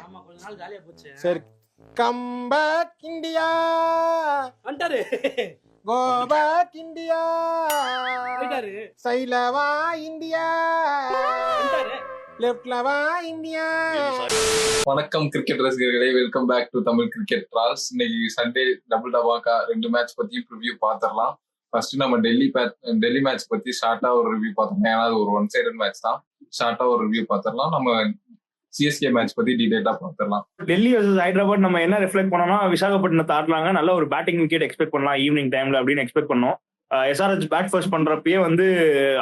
ஆமா, கொஞ்ச நாள் ஜாலியா போச்சு. சரி, கம் பேக் இந்தியா, வந்துட்டாரு. கோ பேக் இந்தியா, போயிட்டாரு. சைலவா இந்தியா, வந்துட்டாரு. லெஃப்ட்ல வா இந்தியா. வணக்கம் கிரிக்கெட் ரசிகர்களே, welcome back to Tamil cricket trolls. இன்னைக்கு சண்டே டபுள் டபாக்கா 2 மேட்ச் பத்தி ரிவ்யூ பார்த்துடலாம். ஃபர்ஸ்ட் நம்ம டெல்லி மேட்ச் பத்தி ஷார்ட்டா ஒரு ரிவ்யூ பார்த்தோம். ஏன்னா அது ஒரு ஒன் சைடட் மேட்ச் தான். ஷார்ட்டா ஒரு ரிவ்யூ பார்த்துடலாம். நம்ம சிஎஸ்கே மேட்ச் பத்தி டீடைலா பார்த்துடலாம். டெல்லி வர்சஸ் ஹைதராபாத் நம்ம என்ன ரிஃப்ளெக்ட் பண்ணோம்னா, விசாகப்பட்டினத்தை ஆடலாங்க, நல்ல ஒரு பேட்டிங் விக்கெட் எக்ஸ்பெக்ட் பண்ணலாம் ஈவினிங் டைம்ல அப்படின்னு எக்ஸ்பெக்ட் பண்ணோம். எஸ்ஆர்ஹெச் பேட் ஃபர்ஸ்ட் பண்றப்பயே வந்து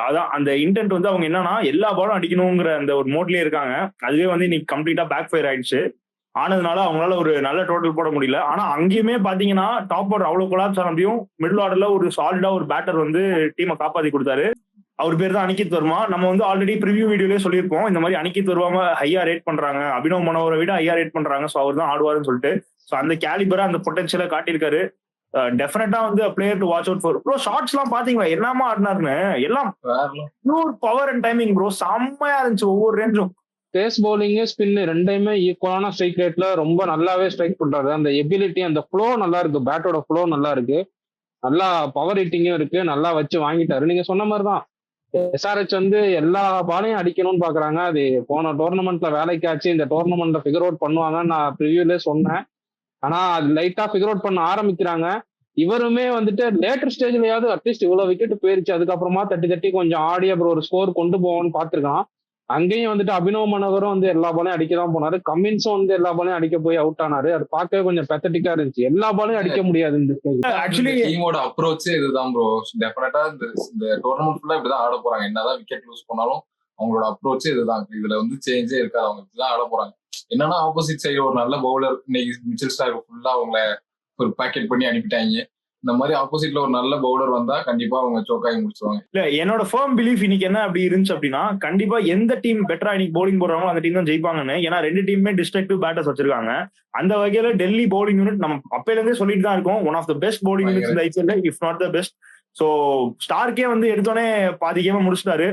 அதான் அந்த இன்டென்ட் வந்து அவங்க என்னன்னா எல்லா பாலும் அடிக்கணுங்கிற அந்த ஒரு மோட்லயே இருக்காங்க. அதுவே வந்து இன்னைக்கு கம்ப்ளீட்டா பேக் ஃபயர் ஆயிடுச்சு. ஆனதுனால அவங்களால ஒரு நல்ல டோட்டல் போட முடியல. ஆனா அங்கேயுமே பாத்தீங்கன்னா டாப் ஆர்டர் அவ்வளவு கொலாப்ஸ் ஆனதையும் மிடில் ஆர்டர்ல ஒரு சாலிடா ஒரு பேட்டர் வந்து டீமை காப்பாத்தி கொடுத்தாரு. அவர் பேர் தான் அனிகித் வர்மா. நம்ம வந்து ஆல்ரெடி ப்ரிவியூ வீடியோலயே சொல்லியிருப்போம், இந்த மாதிரி அனிகித் வர்மா ஹையா ரேட் பண்றாங்க, அபினவ் மனோவரை விட ஹையா ரேட் பண்றாங்க, ஸோ அவர் தான் ஆடுவாருன்னு சொல்லிட்டு. ஸோ அந்த கேலிபரா அந்த பொட்டன்ஷியலை காட்டியிருக்காரு. டெஃபினட்டா வந்து player to watch out for. Bro shots எல்லாம் பாத்தீங்களா என்னமா ஆடினாருன்னு? எல்லாம் pure power and timing bro, செம்மையா இருந்துச்சு ஒவ்வொரு ரேஞ்சும். பேஸ் பவுலிங் ஸ்பின் ரெண்டையுமே ஈக்குவலான ஸ்ட்ரைக் ரேட்ல ரொம்ப நல்லாவே ஸ்ட்ரைக் பண்றாரு. அந்த எபிலிட்டி, அந்த ஃப்ளோ நல்லா இருக்கு, பேட்டோட ஃப்ளோ நல்லா இருக்கு, நல்லா பவர் ஹிட்டிங்கும் இருக்கு, நல்லா வச்சு வாங்கிட்டாரு. நீங்க சொன்ன மாதிரி தான் எஸ்ஆர்ஹெச் வந்து எல்லா பாலையும் அடிக்கணும்னு பாக்குறாங்க. அது போன டோர்னமெண்ட்ல வேலைக்கு ஆச்சு, இந்த டோர்னமெண்ட்ல ஃபிகர் அவுட் பண்ணுவாங்கன்னு நான் ப்ரிவியூலே சொன்னேன். ஆனா அது லைட்டா ஃபிகர் அவுட் பண்ண ஆரம்பிக்கிறாங்க. இவருமே வந்துட்டு லேட்டர் ஸ்டேஜ்லயாவது அட்லீஸ்ட் இவ்வளவு விக்கெட் போயிருச்சு, அதுக்கப்புறமா தட்டி தட்டி கொஞ்சம் ஆடி அப்புறம் ஒரு ஸ்கோர் கொண்டு போவோம்னு பாத்துருக்கான். அங்கேயும் வந்துட்டு அபினவ் மனோகரும் வந்து எல்லா பாலையும் அடிக்க தான் போனாரு. கமின்ஸும் வந்து எல்லா பாலையும் அடிக்க போய் அவுட் ஆனாரு. அது பார்க்கவே கொஞ்சம் பெத்தட்டிக்கா இருந்துச்சு. எல்லா பாலையும் அடிக்க முடியாது இந்த ஸ்டேஜ். ஆக்சுவலி டீமோட அப்ரோச்சே இதுதான் ப்ரோ. டெஃபினட்டா இந்த டோர்னமெண்ட் ஃபுல்லா இப்படிதான் ஆட போறாங்க. என்னதான் விக்கெட் லூஸ் பண்ணாலும் அவங்களோட அப்ரோச்சே இதுதான். இதுல வந்து சேஞ்சே இருக்காது. அவங்க இப்படிதான் ஆட போறாங்க. என்னன்னா ஆப்போசிட் சைடு ஒரு நல்ல பவுலர் இன்னைக்கு மிச்சல் ஸ்டார்க் ஃபுல்லா அவங்கள ஒரு பேக்கெட் பண்ணி அனுப்பிட்டாங்க. இந்த மாதிரி ஆப்போசிட்ல ஒரு நல்ல பவுலர் வந்தா கண்டிப்பா அவங்க சோக்காகி முடிச்சுவாங்க. இல்ல, என்னோட ஃபர்ம் பிலீஃப் இன்னைக்கு என்ன அப்படி இருந்துச்சு அப்படின்னா, கண்டிப்பா எந்த டீம் பெட்டரா இன்னைக்கு பவுலிங் போடுறாங்களோ அந்த டீம் தான் ஜெயிப்பாங்கன்னு. ஏன்னா ரெண்டு டீமுமே டிஸ்ட்ரக்டிவ் பேட்டர்ஸ் வச்சிருக்காங்க. அந்த வகையில டெல்லி பவுலிங் யூனிட் நம்ம அப்பையில இருந்தே சொல்லிட்டு தான் இருக்கோம், one of the best bowling units இந்த ஐபிஎல்ல, if not the best. So ஸ்டார்க்கே வந்து எடுத்தோடனே பாதி கேம முடிச்சிட்டாரு.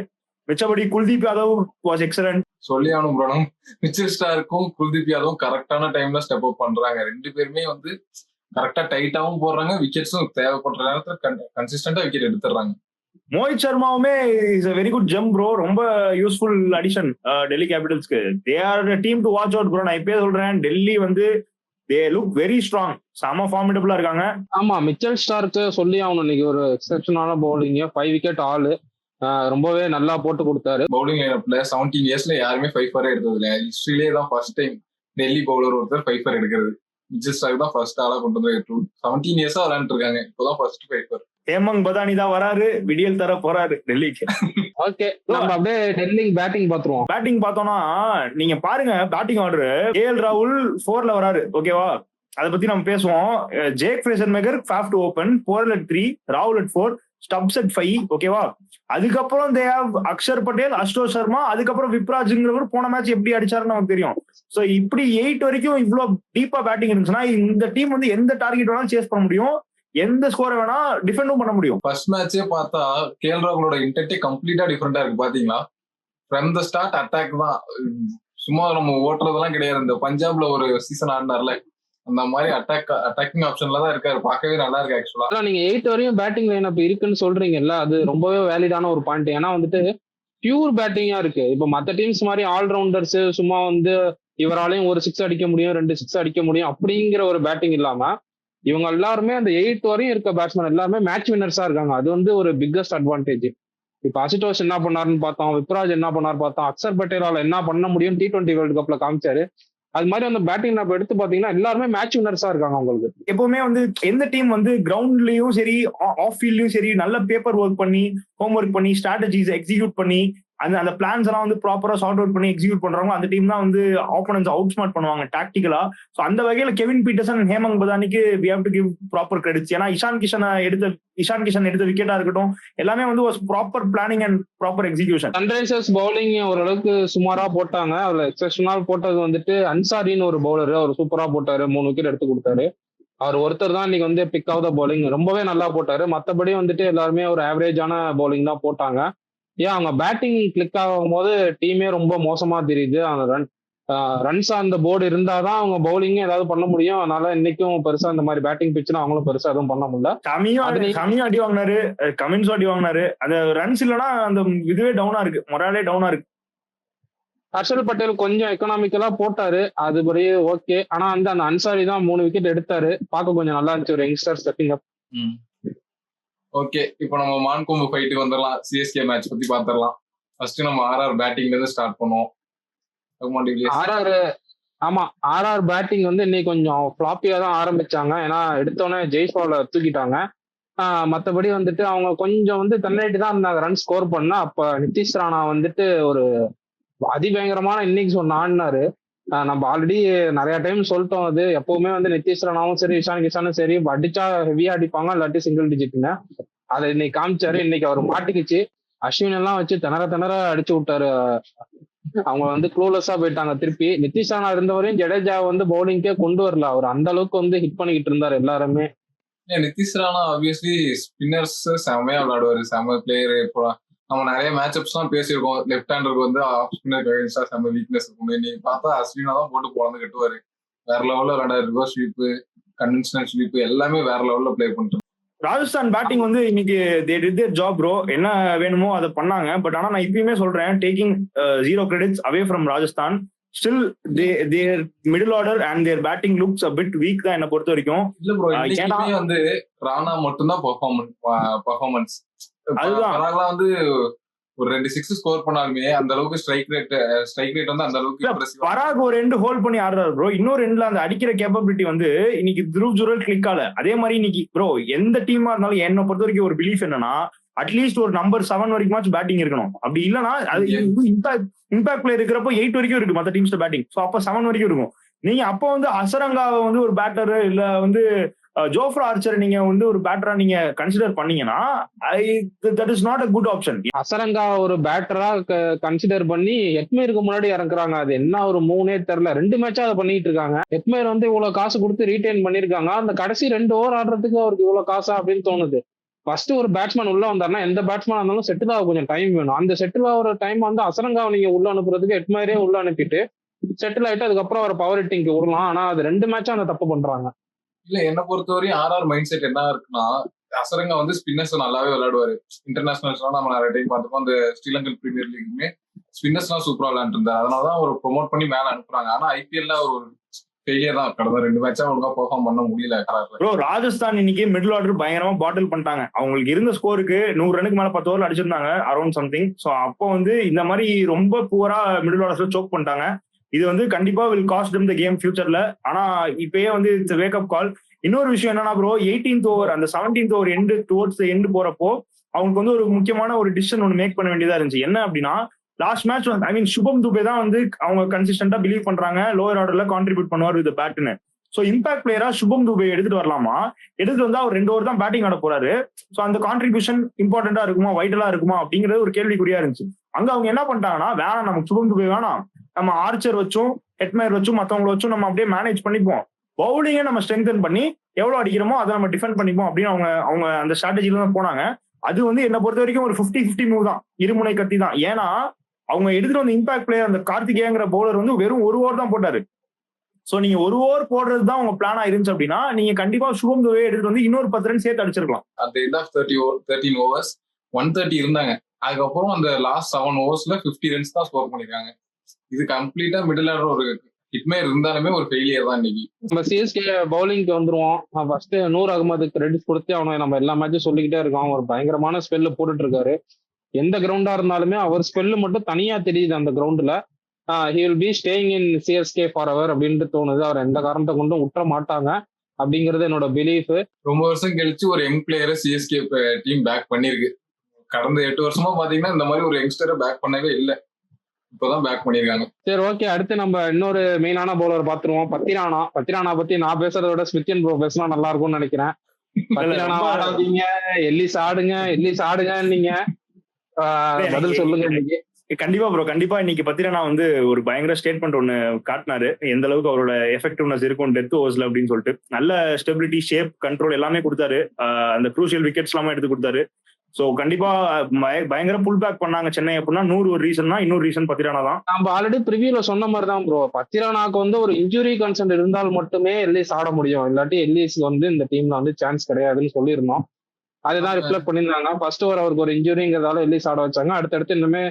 மிச்சபடி குல்தீப் யாதவ் வாஸ் எக்ஸலன்ட். சொல்லி ஆகணும், மிச்சல் ஸ்டாருக்கும் குல்தீப் யாதவும் கரெக்டான டைம்ல ஸ்டெப் அப் பண்றாங்க. ரெண்டு பேருமே வந்து கரெக்டா டைட்டாவும் போடுறாங்க, விக்கெட்ஸும் தேவைப்படுற நேரத்துல கன்சிஸ்டன்டா விக்கெட் எடுத்துறாங்க. மோஹித் சர்மாவுமே is a very good gem bro, ரொம்ப யூஸ்ஃபுல் அடிஷன் டெல்லி கேபிட்டல்ஸ்க்கு. They are team to watch out bro. நான் இப்பயே சொல்றேன், டெல்லி வந்து தே லுக் வெரி ஸ்ட்ராங், செம ஃபார்மிடபிளா இருக்காங்க. ஆமா, மிச்சல் ஸ்டார்க்கு சொல்லி ஆகணும், இன்னைக்கு ஒரு எக்ஸெப்ஷனான பவுலிங், 5 விக்கெட் ஆளு, ரொம்பவே நல்லா போட்டு கொடுத்தாரு. பவுலிங் லைனப்ல 17 இயர்ஸ்ல யாருமே 5 எடுத்தது இல்ல. ஹிஸ்டரியிலே தான் ஃபர்ஸ்ட் டைம் டெல்லி பவுலர் ஒருத்தர் 5 எடுக்கிறது. மிச்சல் ஸ்டார்க் தான் ஃபர்ஸ்ட் ஆளா கொண்டு வந்து 17 இயர்ஸா விளையாண்டு இருக்காங்க. இப்பதான் ஃபர்ஸ்ட் 5. ஹேமங் பதானி தான் வராரு, விடியல் தர போறாரு டெல்லிக்கு. ஓகே, நம்ம அப்படியே டெல்லி பேட்டிங் பாத்துருவோம். பேட்டிங் பார்த்தோம்னா நீங்க பாருங்க, பேட்டிங் ஆர்டர் கேஎல் ராகுல் 4ல வராரு, ஓகேவா? அதை பத்தி நம்ம பேசுவோம். Jack Fraser maker Faf to open, borewell at 3, ராகுல் at 4, ஸ்டப்ஸ் at 5, ஓகேவா? அதுக்கப்புறம் தே ஹேவ் அக்ஷர் பட்டேல், அஷ்டோஷ் சர்மா, அதுக்கப்புறம் விப்ராஜ்ங்கிறவர் போன மேட்ச் எப்படி அடிச்சாருன்னு நமக்கு தெரியும். சோ இப்படி 8 வரைக்கும் இவ்வளவு டீப்பா பேட்டிங் இருந்துச்சுன்னா இந்த டீம் வந்து எந்த டார்கெட் வேணாலும் சேஸ் பண்ண முடியும், எந்த ஸ்கோரை வேணா டிஃபெண்டும் பண்ண முடியும். ஃபர்ஸ்ட் மேட்சே பார்த்தா கேஎல் ராகுலோட இன்டென்ட்டே கம்ப்ளீட்டா டிஃபரெண்டா இருக்கு. பாத்தீங்களா, ஃப்ரம் த ஸ்டார்ட் அட்டாக் தான். சும்மா நம்ம ஓட்டுறதெல்லாம் கிடையாது. இந்த பஞ்சாப்ல ஒரு சீசன் ஆடினார்ல, அந்த மாதிரி அட்டாக்கிங் ஆப்ஷன்ல தான் இருக்காரு. பார்க்கவே நல்லா இருக்கு ஆக்சுவலா. நீங்க 8 வரையும் பேட்டிங் லைனப் இருக்குன்னு சொல்றீங்கல்ல, அது ரொம்பவே வேலிடான ஒரு பாயிண்ட். ஏன்னா வந்துட்டு பியூர் பேட்டிங்கா இருக்கு. இப்ப மத்த டீம்ஸ் மாதிரி ஆல்ரவுண்டர்ஸ் சும்மா வந்து இவராலையும் ஒரு 6 அடிக்க முடியும், 2 6 அடிக்க முடியும் அப்படிங்கிற ஒரு பேட்டிங் இல்லாம இவங்க எல்லாருமே அந்த 8 வரையும் இருக்க பேட்ஸ்மேன் எல்லாருமே மேட்ச் வின்னர்ஸா இருக்காங்க. அது வந்து ஒரு பிக்கஸ்ட் அட்வான்டேஜ். இப்ப அசுதோஷ் என்ன பண்ணாருன்னு பார்த்தோம், விப்ராஜ் என்ன பண்ணாரு பார்த்தோம், அக்ஷர் பட்டேலால என்ன பண்ண முடியும் T20 வேர்ல்டு கப்ல காமிச்சாரு. அது மாதிரி அந்த பேட்டிங் நம்ம எடுத்து பாத்தீங்கன்னா எல்லாருமே மேட்ச் வின்னர்ஸா இருக்காங்க. அவங்களுக்கு எப்பவுமே வந்து எந்த டீம் வந்து கிரவுண்ட்லயும் சரி ஆஃப் ஃபீல்ட்லயும் சரி நல்ல பேப்பர் ஒர்க் பண்ணி, ஹோம் ஒர்க் பண்ணி, ஸ்ட்ராட்டஜிஸ் எக்ஸிக்யூட் பண்ணி, அந்த பிளான்ஸ் எல்லாம் வந்து ப்ராப்பரா சார்ட் அவுட் பண்ணி எக்ஸிக்யூட் பண்றாங்க, அந்த டீம் தான் வந்து ஆப்போனன்ஸ் அவுட் ஸ்மார்ட் பண்ணுவாங்க டாக்டிக்கலா. சோ அந்த வகையில கெவின் பீட்டர்சன் அண்ட் ஹேமங் பதானிக்கு we have to give proper credits. ஏன்னா இஷான் கிஷன் எடுத்த விக்கெட்டா இருக்கட்டும், எல்லாமே வந்து proper planning and proper execution. Sunrisers bowling ஓரளவுக்கு சுமாரா போட்டாங்க. அதுல எக்ஸெப்ஷனல் போட்டது வந்துட்டு அன்சாரின்னு ஒரு பவுலர், அவர் சூப்பரா போட்டாரு, 3 விக்கெட் எடுத்து கொடுத்தாரு. அவர் ஒருத்தர் தான் இன்னைக்கு வந்து பிக் ஆஃப் த பவுலிங், ரொம்பவே நல்லா போட்டாரு. மற்றபடி வந்துட்டு எல்லாருமே ஒரு ஆவரேஜான பவுலிங் தான் போட்டாங்க. ஏன் அவங்க பேட்டிங் கிளிக் ஆகும் போது டீமே ரொம்ப மோசமா தெரியுது. அந்த ரன்ஸ் அந்த போர்டு இருந்தாதான் அவங்க பவுலிங்கே ஏதாவது பண்ண முடியும். அதனால இன்னைக்கும் பெருசா இந்த மாதிரி பேட்டிங் பிச்சுனா அவங்களும் பெருசா எதுவும் பண்ண முடியல. கம்மியும் அடி வாங்கினாரு, கமின்ஸும் அடி வாங்கினாரு. அந்த ரன்ஸ் இல்லைன்னா அந்த இதுவே டவுனா இருக்கு, மொராலே டவுனா இருக்கு. ஹர்ஷல் பட்டேல் கொஞ்சம் எக்கனாமிக்கலா போட்டாரு, அதுபடி ஓகே. ஆனா அந்த அன்சாரி தான் 3 விக்கெட் எடுத்தாரு, பார்க்க கொஞ்சம் நல்லா இருந்துச்சு ஒரு யங்ஸ்டர் ஸ்டெப்பிங் அப். ஓகே, இப்போ நம்ம மான்கொம்பு ஃபைட்டுக்கு வந்துடலாம். சிஎஸ்கே மேட்ச் பத்தி பாத்திரலாம். ஃபர்ஸ்ட் நம்ம ஆர்ஆர் பேட்டிங்ல இருந்து ஸ்டார்ட் பண்ணுவோம். ஆர்ஆர் பேட்டிங் வந்து இன்னைக்கு கொஞ்சம் ஃபிளாப்பியா தான் ஆரம்பிச்சாங்க. ஏன்னா எடுத்தோடனே ஜெய்ஸ்வாலை தூக்கிட்டாங்க. மற்றபடி வந்துட்டு அவங்க கொஞ்சம் வந்து தன்னிட்டு தான் இருந்தாங்க ரன் ஸ்கோர் பண்ணா. அப்ப நிதிஷ் ராணா வந்துட்டு ஒரு அதிபயங்கரமான இன்னிங்ஸ் ஒன்று ஆடினாரு. நம்ம ஆல்ரெடி நிறைய டைம் சொல்லிட்டோம், அது எப்பவுமே வந்து நிதிஷ் ராணாவும் சரி இஷான் கிஷானும் சரி அடிச்சா ஹெவியா அடிப்பாங்க, இல்லாட்டி சிங்கிள் டிஜிட்னு. அதை இன்னைக்கு காமிச்சாரு. இன்னைக்கு அவர் மாட்டிக்கிச்சு. அஸ்வின் எல்லாம் வச்சு திணற அடிச்சு விட்டாரு. அவங்க வந்து க்ளூலெஸ்ஸா போயிட்டாங்க திருப்பி. நிதிஷ் ராணா இருந்தவரையும் ஜடேஜா வந்து பவுலிங்கே கொண்டு வரல. அவர் அந்த அளவுக்கு வந்து ஹிட் பண்ணிக்கிட்டு இருந்தாரு எல்லாருமே. நிதிஷ் ராணா ஆப்வியஸ்லி ஸ்பின்னர்ஸ் செம்மையா விளையாடுவாரு, செம்ம பிளேயர். இப்போ நம்ம நிறைய மேட்ச் அப்ஸ் எல்லாம் பேசியிருக்கோம். லெஃப்ட் ஹேண்டருக்கு வந்து ஆஃப் ஸ்பின்னருக்கு அகைன்ஸ்டா செம்ம வீக்னஸ் இருக்கும். நீங்க பார்த்தா அஸ்வினா தான் போட்டு பொழந்து கட்டுவாரு. வேற லெவல்ல விளையாடாரு. ரிவர்ஸ் ஸ்வீப்பு, கன்வென்ஷனல் ஸ்வீப்பு எல்லாமே வேற லெவல்ல பிளே பண்ணிட்டு. ராஜஸ்தான் பேட்டிங் வந்து இன்னைக்கு they did their job bro. என்ன வேணுமோ அதை பண்ணாங்க. பட் ஆனா நான் இப்பயுமே சொல்றேன், taking 0 credits away from Rajasthan, still their middle order and their batting looks a bit weak தான் என்ன பொறுத்த வரைக்கும். இல்ல ப்ரோ, இன்னைக்கு வந்து ராணா மட்டும் தான் பெர்ஃபார்மன்ஸ். அதுதான் வந்து ஒரு 2 6 ஸ்கோர் பண்ணாலுமே அந்த அளவுக்கு ஸ்ட்ரைக் ரேட் வந்து அந்த அளவுக்கு பராக் ஒரு ரெண்டு ஹோல்ட் பண்ணி ஆடுறாரு ப்ரோ. இன்னொரு ரெண்டுல அந்த அடிக்கிற கேப்பபிலிட்டி வந்து இன்னைக்கு துருவ் ஜுரல் கிளிக் ஆல. அதே மாதிரி இன்னைக்கு ப்ரோ எந்த டீமா இருந்தாலும் என்னை பொறுத்த வரைக்கும் ஒரு பிலீஃப் என்னன்னா, அட்லீஸ்ட் ஒரு நம்பர் 7 வரைக்கும் பேட்டிங் இருக்கணும். அப்படி இல்லைன்னா அது இம்பாக்ட் பிளேயர் இருக்கிறப்போ 8 வரைக்கும் இருக்கு மற்ற டீம்ஸ் பேட்டிங். ஸோ அப்ப 7 வரைக்கும் இருக்கும். நீங்க அப்போ வந்து அசரங்காவை வந்து ஒரு பேட்டர் இல்ல வந்து ஜோஃப்ரா ஆர்ச்சர் நீங்க வந்து ஒரு பேட்டரா நீங்க கன்சிடர் பண்ணீங்கன்னா that is not a good option. Azarenka ஒரு பேட்டரா கன்சிடர் பண்ணி ஹெட்மேருக்கு முன்னாடி இறக்குறாங்க. அது என்ன ஒரு 3 தெரியல. 2 மேட்சா அதை பண்ணிட்டு இருக்காங்க. ஹெட்மேர் வந்து இவ்வளவு காசு கொடுத்து ரீடைன் பண்ணிருக்காங்க. அந்த கடைசி 2 ஓவர் ஆடுறதுக்கு அவருக்கு இவ்வளவு காசா அப்படின்னு தோணுது. ஃபர்ஸ்ட் ஒரு பேட்ஸ்மேன் உள்ள வந்தாருன்னா எந்த பேட்ஸ்மேன் இருந்தாலும் செட்டில் ஆக கொஞ்சம் டைம் வேணும். அந்த செட்டில் ஆகிற டைம் வந்து அசரங்காவை நீங்க உள்ள அனுப்புறதுக்கு ஹெட்மேரே உள்ள அனுப்பிட்டு செட்டில் ஆயிட்டு அதுக்கப்புறம் அவர் பவர் ஹிட்டிங்க்கு விடலாம். ஆனா அது 2 மேட்சா அந்த தப்பு பண்றாங்க. இல்ல என்ன பொறுத்தவரையும் ஆர்ஆர் மைண்ட் செட் என்ன இருக்குன்னா, அசரங்கா வந்து ஸ்பின்னர்ஸ் நல்லாவே விளையாடுவாரு. இன்டர்நேஷனல்ஸ் நம்ம நிறைய டைம் பார்த்துப்போம். அந்த ஸ்ரீலங்கன் பிரீமியர் லீக்குமே ஸ்பின்னர்ஸ் எல்லாம் சூப்பரா விளையாண்டு இருந்தாரு. அதனாலதான் அவர் ப்ரொமோட் பண்ணி மேல அனுப்புறாங்க. ஆனா ஐபிஎல்ல ஒரு ஃபெயிலியர் தான். கடந்த 2 மேட்சா ஒழுங்கா பெர்ஃபார்ம் பண்ண முடியல. ப்ரோ ராஜஸ்தான் இன்னைக்கு மிடில் ஆர்டர் பயங்கரமா பாட்டில் பண்ணிட்டாங்க. அவங்களுக்கு இருந்த ஸ்கோருக்கு 100 ரனுக்கு மேல 10 ஓவர் அடிச்சிருந்தாங்க அரௌண்ட் சம்திங். ஸோ அப்போ வந்து இந்த மாதிரி ரொம்ப புவரா மிடில் ஆர்டர்ஸ்ல சோக் பண்ணிட்டாங்க. இது வந்து கண்டிப்பா will cost them the game ஃபியூச்சர்ல. ஆனா இப்பயே வந்து இட்ஸ் வேக் அப் கால். இன்னொரு விஷயம் என்னன்னா ப்ரோ, 18th ஓவர் அந்த 17th over end towards end போறப்போ அவங்களுக்கு வந்து ஒரு முக்கியமான ஒரு டிசிஷன் ஒன்று மேக் பண்ண வேண்டியதா இருந்துச்சு. என்ன அப்படின்னா, last match I mean Shubham Dube தான் வந்து அவங்க கன்சிஸ்டன்டா பிலீவ் பண்றாங்க லோயர் ஆர்டர்ல கான்ட்ரிபியூட் பண்ணுவார் வித் பேட்னு. ஸோ இம்பாக்ட் பிளேயரா சுபம் துபே எடுத்துட்டு வரலாமா? எடுத்துட்டு வந்தா அவர் 2 ஓவர் தான் பேட்டிங் ஆட போறாரு. ஸோ அந்த கான்ட்ரிபியூஷன் இம்பார்ட்டன்டா இருக்குமா, வைட்டலா இருக்குமா அப்படிங்கிறது ஒரு கேள்விக்குறியா இருந்துச்சு. அங்க அவங்க என்ன பண்ணிட்டாங்கன்னா, வேணாம் நமக்கு சுபம் துபே வேணாம், நம்ம ஆர்ச்சர் வச்சும் ஹெட்மேர் வச்சும் மற்றவங்களை வச்சும் நம்ம அப்படியே மேனேஜ் பண்ணிப்போம், பவுலிங்கை நம்ம ஸ்ட்ரெங்தன் பண்ணி எவ்வளவு அடிக்கிறோமோ அதை நம்ம டிஃபெண்ட் பண்ணிப்போம் அப்படின்னு அவங்க அந்த ஸ்ட்ராட்டஜில தான் போனாங்க. அது வந்து என்னை பொறுத்த வரைக்கும் ஒரு 50-50 மூவ் தான், இருமுனை கத்தி தான். ஏன்னா அவங்க எடுத்துட்டு வந்த இம்பாக்ட் பிளேயர் அந்த கார்த்திகேயங்கிற பவுலர் வந்து வெறும் 1 ஓவர் தான் போட்டாரு. சோ நீங்க 1 ஓவர் போடுறது தான் உங்க பிளானா இருந்துச்சு அப்படின்னா நீங்க கண்டிப்பா சுபம் துபே எடுத்துட்டு வந்து இன்னொரு 10 ரன் சேர்த்து அடிச்சிருக்கலாம். அந்த எண்ட் ஆஃப் 13 ஓவர்ஸ் 130 இருந்தாங்க. அதுக்கப்புறம் அந்த லாஸ்ட் 7 ஓவர்ஸ்ல 50 ரன்ஸ் தான் ஸ்கோர் பண்ணிருக்காங்க. இது கம்ப்ளீட்டா மிடில் ஆர்டர் ஒரு ஹிட்மேர் இருந்தாலுமே ஒரு ஃபெயிலியர் தான் இன்னைக்கு. நம்ம சிஎஸ்கே பவுலிங்க்கு வந்துருவோம். ஃபர்ஸ்ட் நூர் அகமதுக்கு கிரெடிட் கொடுத்து அவனை நம்ம எல்லா மேட்சும் சொல்லிக்கிட்டே இருக்கோம். ஒரு பயங்கரமான ஸ்பெல்ல போட்டுட்டு இருக்காரு. எந்த கிரவுண்டா இருந்தாலுமே அவர் ஸ்பெல்லு மட்டும் தனியா தெரியுது அந்த கிரவுண்ட்ல. he will be staying in CSK forever அப்படின்ட்டு தோணுது. அவர் எந்த காரணத்தை கொண்டும் விட்டுற மாட்டாங்க அப்படிங்கிறது என்னோட பிலீஃப். ரொம்ப வருஷம் கழிச்சு ஒரு யங் பிளேயரை சிஎஸ்கே டீம் பேக் பண்ணிருக்கு. கடந்த 8 வருஷமா பாத்தீங்கன்னா இந்த மாதிரி ஒரு யங்ஸ்டரை பேக் பண்ணவே இல்லை. இப்பதான் பேக் பண்ணிருக்காங்க. சரி, ஓகே. அடுத்து நம்ம இன்னொரு மெயினான பவுலர் பாத்துருவோம், பத்திரானா பத்தி நான் பேசுறத விட ஸ்மித்தியன் ப்ரோ பேசினா நல்லா இருக்கும்னு நினைக்கிறேன். பத்திரானா ஆடாதீங்க, எல்லிஸ் ஆடுங்க நீங்க பதில் சொல்லுங்க. இன்னைக்கு கண்டிப்பா ப்ரோ, கண்டிப்பா இன்னைக்கு பத்திரானா வந்து ஒரு பயங்கர ஸ்டேட்மெண்ட் ஒன்னு காட்டினாரு. எந்த அளவுக்கு அவரோட எஃபெக்டிவ்னஸ் இருக்கும் டெத் ஓவர்ஸ்ல அப்படின்னு சொல்லிட்டு. நல்ல ஸ்டெபிலிட்டி, ஷேப், கண்ட்ரோல் எல்லாமே கொடுத்தாரு. அந்த க்ரூஷியல் விக்கெட்ஸ் எல்லாமே எடுத்து கொடுத்தாரு. ஸோ கண்டிப்பா பயங்கர புல் பேக் பண்ணாங்க சென்னை அப்படின்னா 100 ஒரு ரீசன்னா இன்னொரு ரீசன் பத்திரானா தான். நம்ம ஆல்ரெடி ப்ரிவியூல சொன்ன மாதிரி தான் ப்ரோ, பத்திரானாக்கு வந்து ஒரு இன்ஜுரி கன்சர்ன் இருந்தால் மட்டுமே எல்லிஸ் ஆட முடியும், இல்லாட்டி எல்லிஸ் வந்து இந்த டீம்ல வந்து சான்ஸ் கிடையாதுன்னு சொல்லியிருந்தோம். அதுதான் ரிஃப்ளெக்ட் பண்ணியிருந்தாங்க. ஃபர்ஸ்ட் ஓவர் அவருக்கு ஒரு இன்ஜுரிங்கிறதால எல்லிஸ் ஆட வச்சாங்க. அடுத்தடுத்து இன்னுமே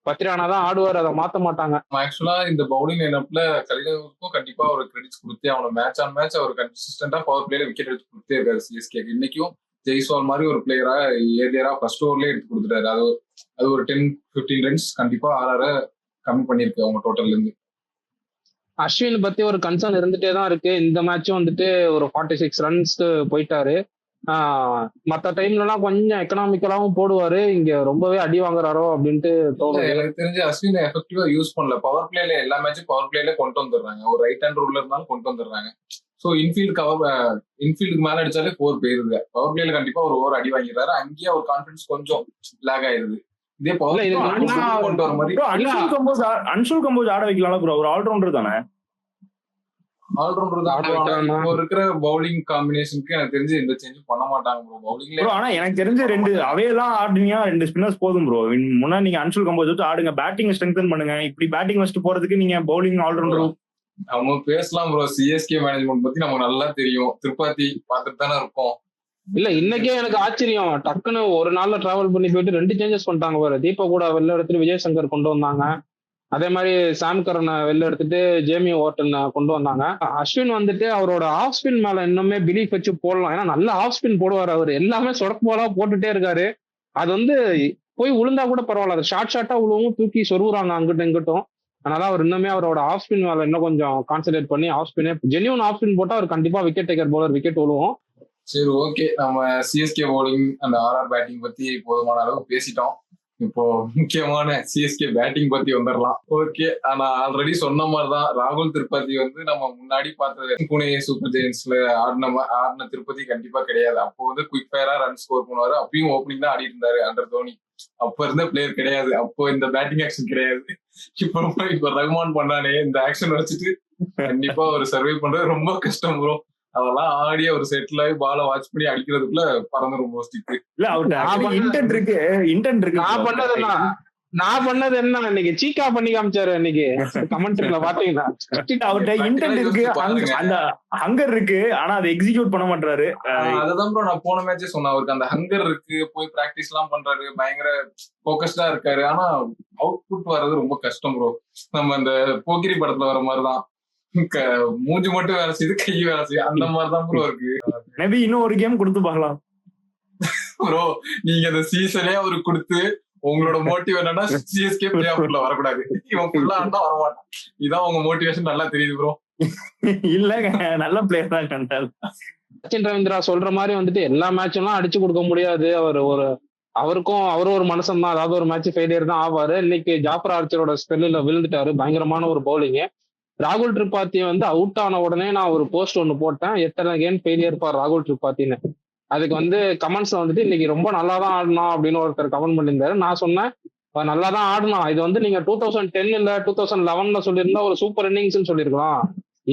பத்திரானா தான் ஆடுவார், அதை மாத்த மாட்டாங்க. ஆக்சுவலா இந்த பவுலிங் லைனப்ல கலிலுக்கும் கண்டிப்பா ஒரு கிரெடிட்ஸ் கொடுத்தே அவனை மேட்ச் ஆன் மேட்ச் அவர் கன்சிஸ்டன்டா பவர் பிளேல விக்கெட் எடுத்து கொடுத்தே இருக்காரு சிஎஸ்கே. இன்னைக்கும் ஜெய்ஸ்வால் மாதிரி ஒரு பிளேயரா ஏரியா ஃபர்ஸ்ட் ஓவர்லயே எடுத்து கொடுத்துட்டாரு. அது ஒரு 10-15 ரன்ஸ் கண்டிப்பா ஆறார கம்மி பண்ணிருக்கு அவங்க டோட்டல்ல இருந்து. அஸ்வின் பத்தி ஒரு கன்சர்ன் இருந்துட்டே தான் இருக்கு. இந்த மேட்சும் வந்துட்டு ஒரு 46 ரன்ஸ்க்கு போயிட்டாரு. மற்ற டைம்லலாம் கொஞ்சம் எக்கனாமிக்கலாவும் போடுவாரு, இங்க ரொம்பவே அடி வாங்குறாரோ அப்படின்ட்டு தோணுது. எனக்கு தெரிஞ்சு அஸ்வின் எஃபெக்டிவா யூஸ் பண்ணல. பவர் பிளேல எல்லா மேட்சும் பவர் பிளேல கொண்டு வந்துடுறாங்க. ஒரு ரைட் ஹேண்ட் ரூல்ல இருந்தாலும் கொண்டு வந்துடுறாங்க. ஸோ இன்ஃபீல்டுக்கு மேல அடிச்சாலே 4 போயிருது. பவர் பிளேல கண்டிப்பா ஒரு ஓவர் அடி வாங்கிடுறாரு. அங்கேயே ஒரு கான்பிடன்ஸ் கொஞ்சம் லேக் ஆயிருது. இதே பவர் கொண்டு வர மாதிரி அன்சுல் கம்போஸ் ஆட வைக்கலாம் ப்ரோ, ஒரு ஆல்ரவுண்டர் தானே. ஆல்ரவுண்டர் தான். இப்போ இருக்கிற பவுலிங் காம்பினேஷனுக்கு எனக்கு தெரிஞ்சு எந்த சேஞ்சும் பண்ண மாட்டாங்க ப்ரோ பவுலிங்ல. ஆனா எனக்கு தெரிஞ்சு 2 அவையெல்லாம் ஆடுனீங்க, 2 ஸ்பின்னர்ஸ் போதும் ப்ரோ. முன்னா நீங்க அன்சுல் கம்போஸ் வச்சு ஆடுங்க, பேட்டிங் ஸ்ட்ரெங்தன் பண்ணுங்க. இப்படி பேட்டிங் வச்சுட்டு போறதுக்கு நீங்க பவுலிங் ஆல்ரவுண்டர். நம்ம பேசலாம் ப்ரோ, சிஎஸ்கே மேனேஜ்மெண்ட் பத்தி நமக்கு நல்லா தெரியும். திருப்பதி பார்த்துட்டு தானே இருக்கோம். இல்ல இன்னைக்கே எனக்கு ஆச்சரியம், டக்குன்னு ஒரு நாள்ல டிராவல் பண்ணி போயிட்டு 2 சேஞ்சஸ் பண்ணிட்டாங்க பாரு. தீபக் கூட வெளில எடுத்துட்டு விஜய் சங்கர் கொண்டு வந்தாங்க. அதே மாதிரி சாம் கரனை வெளில எடுத்துட்டு ஜேமி ஓர்டன் கொண்டு வந்தாங்க. அஸ்வின் வந்துட்டு அவரோட ஆஃப் ஸ்பின் மேல இன்னுமே பிலீஃப் வச்சு போடலாம். ஏன்னா நல்ல ஆஃப் ஸ்பின் போடுவார் அவர். எல்லாமே சொடக்கு போலா போட்டுட்டே இருக்காரு. அது வந்து போய் விழுந்தா கூட பரவாயில்ல, அது ஷார்ட்டா விழுவும், தூக்கி சொருகுறாங்க அங்கிட்டும் இங்கிட்டும். அதனால அவர் இன்னுமே அவரோட ஆஃப் ஸ்பின் மேல இன்னும் கொஞ்சம் கான்சென்ட்ரேட் பண்ணி off spin genuine off spin போட்டா அவர் கண்டிப்பா விக்கெட் டேக்கர் பவுலர், விக்கெட் விழுவும். சரி, ஓகே. நம்ம சிஎஸ்கே பவுலிங் அந்த ஆர்ஆர் பேட்டிங் பத்தி போதுமான அளவு பேசிட்டோம். இப்போ முக்கியமான சிஎஸ்கே பேட்டிங் பத்தி வந்துடலாம். ஓகே, ஆனா ஆல்ரெடி சொன்ன மாதிரிதான் ராகுல் திரிபாதி வந்து நம்ம முன்னாடி பார்த்தது புனே சூப்பர் ஜெயின்ஸ்ல ஆடின திருப்பதி கண்டிப்பா கிடையாது. அப்போ வந்து குயிக் ஃபயரா ரன் ஸ்கோர் பண்ணுவாரு. அப்பயும் ஓப்பனிங் தான் ஆடிட்டு இருந்தாரு அண்டர் தோனி. அப்ப இருந்த பிளேயர் கிடையாது. அப்போ இந்த பேட்டிங் ஆக்ஷன் கிடையாது. இப்ப ரகுமான் பண்ணானே இந்த ஆக்ஷன் வச்சுட்டு கண்டிப்பா ஒரு சர்வே பண்றது ரொம்ப கஷ்டம் ப்ரோ. அதெல்லாம் ஆடி ஒரு செட்டில் ஆகி பால வாட்ச் பண்ணி அடிக்கிறதுக்குள்ள பறந்துரும் மோஸ்டிக்கு. இல்ல அவர்ட்ட இன்டென்ட் இருக்கு. நான் பண்ணது என்ன இன்னைக்கு சீக்கா பண்ணி காமிச்சாரு. இன்னைக்கு கமெண்ட்ரில பாத்தீங்கன்னா அவர்ட்ட இன்டென்ட் இருக்கு, அந்த ஹங்கர் இருக்கு, ஆனா அதை எக்ஸிக்யூட் பண்ண மாட்டாரு. அதுதான் ப்ரோ நான் போன மேட்சே சொன்னேன். அவருக்கு அந்த ஹங்கர் இருக்கு, போய் பிராக்டிஸ் எல்லாம் பண்றாரு, பயங்கர போக்கஸ்டா இருக்காரு. ஆனா அவுட்புட் வர்றது ரொம்ப கஷ்டம் ப்ரோ. நம்ம அந்த போக்கிரி படத்துல வர மாதிரிதான், மூஞ்சி மட்டும் வேலை செய்யுது, கை வேலை செய்யுது, அந்த மாதிரிதான் ப்ரோ இருக்கு. மேபி இன்னும் ஒரு கேம் கொடுத்து பார்க்கலாம் ப்ரோ. நீங்க அந்த சீசனே அவருக்கு கொடுத்து உங்களோட மோட்டிவ் என்னன்னா சிஎஸ்கே பிளே ஆஃப்ல வரக்கூடாது, இவன் ஃபுல்லா ஆண்டா வரமாட்டான். இதான் உங்க மோட்டிவேஷன். நல்லா தெரியுது ப்ரோ. இல்லங்க, நல்ல பிளேயர் தான் கண்டால். சச்சின் ரவீந்திரா சொல்ற மாதிரி வந்துட்டு எல்லா மேட்சும் எல்லாம் அடிச்சு கொடுக்க முடியாது. அவருக்கும் ஒரு மனுஷன் தான். அதாவது ஒரு மேட்ச் ஃபெயிலியர் தான் ஆவாரு. இன்னைக்கு ஜாஃபர் ஆர்ச்சரோட ஸ்பெல்லில் விழுந்துட்டாரு. பயங்கரமான ஒரு பவுலிங். ராகுல் திரிபாத்தி வந்து அவுட் ஆன உடனே நான் ஒரு போஸ்ட் ஒன்று போட்டேன், எத்தனை கேம் ஃபெயிலியர் ஃபார் ராகுல் திரிபாத்தின்னு. அதுக்கு வந்து கமெண்ட்ஸ்ல வந்துட்டு இன்னைக்கு ரொம்ப நல்லா தான் ஆடணும் அப்படின்னு ஒருத்தர் கமெண்ட் பண்ணியிருந்தாரு. நான் சொன்னேன் நல்லா தான் ஆடணும், இது வந்து நீங்க 2010 இல்ல 2011 சொல்லியிருந்தா ஒரு சூப்பர் இன்னிங்ஸ்ன்னு சொல்லியிருக்கலாம்.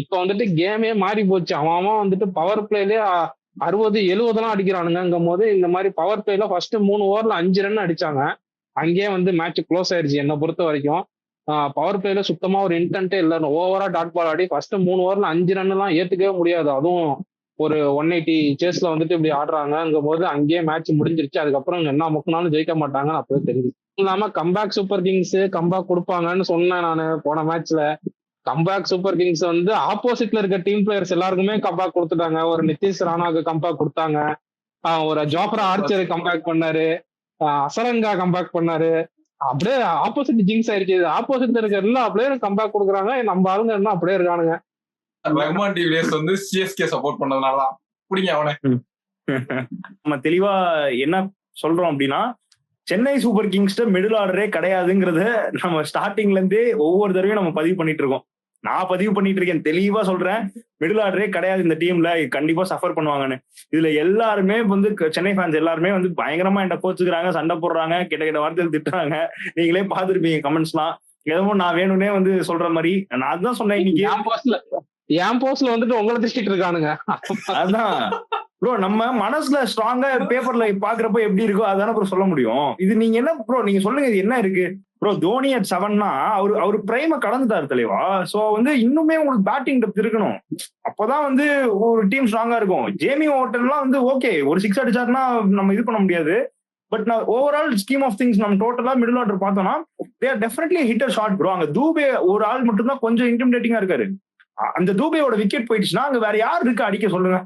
இப்ப வந்துட்டு கேமே மாறி போச்சு. அவன் வந்துட்டு பவர் பிளேலே 60-70 அடிக்கிறானுங்கும் போது இந்த மாதிரி பவர் பிளேல ஃபர்ஸ்ட் 3 ஓவர்ல 5 ரன் அடிச்சாங்க. அங்கேயே வந்து மேட்ச் க்ளோஸ் ஆயிடுச்சு என்னை பொறுத்த வரைக்கும். பவர் பிளேல சுத்தமா ஒரு இன்டென்ட்டே இல்லை. ஓவரா டாட் பால் ஆடி ஃபர்ஸ்ட் 3 ஓவர்ல 5 ரன் எல்லாம் ஏத்துக்கவே முடியாது. அதுவும் ஒரு 180 சேஸ்ல வந்துட்டு இப்படி ஆடுறாங்கும் போது அங்கேயே மேட்ச் முடிஞ்சிருச்சு. அதுக்கப்புறம் என்ன முக்கினாலும் ஜெயிக்க மாட்டாங்கன்னு அப்பவே தெரிஞ்சு. இல்லாம கம்பேக் சூப்பர் கிங்ஸ் கம்பேக் கொடுப்பாங்கன்னு சொன்னேன் நான் போன மேட்ச்ல. கம்பேக் சூப்பர் கிங்ஸ் வந்து ஆப்போசிட்ல இருக்க டீம் பிளேயர்ஸ் எல்லாருக்குமே கம்பேக் கொடுத்துட்டாங்க. ஒரு நிதிஷ் ராணாவுக்கு கம்பேக் கொடுத்தாங்க, ஒரு ஜாஃபர் ஆர்ச்சர் கம்பேக் பண்ணாரு, அசரங்கா கம்பேக் பண்ணாரு. அப்படியே ஆப்போசிட் ஜிங்ஸ் ஆயிடுச்சு. ஆப்போசிட்ல இருக்க எல்லா பிளேயரும் கம்பேக் கொடுக்குறாங்க, நம்ம ஆளுங்க என்ன அப்படியே இருக்கானுங்க. ரஹ்மான் டிவிலியர்ஸ் வந்து சிஎஸ்கே சப்போர்ட் பண்ணதுனாலதான் பிடிங்க அவனை. நம்ம தெளிவா என்ன சொல்றோம் அப்படின்னா, சென்னை சூப்பர் கிங்ஸ் மிடில் ஆர்டரே கிடையாதுங்கிறத நம்ம ஸ்டார்டிங்ல இருந்தே ஒவ்வொரு தடவையும் நம்ம பதிவு பண்ணிட்டு இருக்கோம். நான் பதிவு பண்ணிட்டு இருக்கேன், தெளிவா சொல்றேன், மிடில் ஆர்டரே கிடையாது இந்த டீம்ல, கண்டிப்பா சஃபர் பண்ணுவாங்கன்னு. இதுல எல்லாருமே வந்து சென்னை ஃபேன்ஸ் எல்லாருமே வந்து பயங்கரமா என்ன கோச்சுக்கிறாங்க, சண்டை போடுறாங்க, கிட்ட வார்த்தைகள் திட்டுறாங்க. நீங்களே பாத்துருப்பீங்க கமெண்ட்ஸ்லாம். எதுவும் நான் வேணும்னே வந்து சொல்ற மாதிரி நான் அதுதான் சொன்னேன். இன்னைக்கு என் போஸ்ட்ல வந்துட்டு உங்களை திட்டிட்டு இருக்கானுங்க. அதான் ப்ரோ நம்ம மனசுல ஸ்ட்ராங்கா பேப்பர்ல பாக்குறப்ப எப்படி இருக்கோ அதானே ப்ரோ சொல்ல முடியும். இது நீங்க என்ன ப்ரோ நீங்க சொல்லுங்க, இது என்ன இருக்கு ப்ரோ? தோனி at 7னா அவரு பிரைம கடந்துட்டாரு தலைவா. சோ வந்து இன்னுமே உங்களுக்கு பேட்டிங் டெப்த் இருக்கணும், அப்பதான் வந்து ஒரு டீம் ஸ்ட்ராங்கா இருக்கும். ஜேமி ஓவர்டன்லாம் வந்து ஓகே ஒரு 6 அடிச்சாருன்னா நம்ம இது பண்ண முடியாது. பட் நான் ஓவரால் ஸ்கீம் ஆஃப் திங்ஸ் நம்ம டோட்டலா மிடில் ஆர்டர் பார்த்தோம்னா they are definitely hitter shot bro. அங்க தூபே ஒரு ஆள் மட்டும் தான் கொஞ்சம் இன்டிமிடேட்டிங்கா இருக்காரு. அந்த தூபேயோட விக்கெட் போயிடுச்சுன்னா அங்க வேற யார் இருக்கு அடிக்க சொல்லுங்க?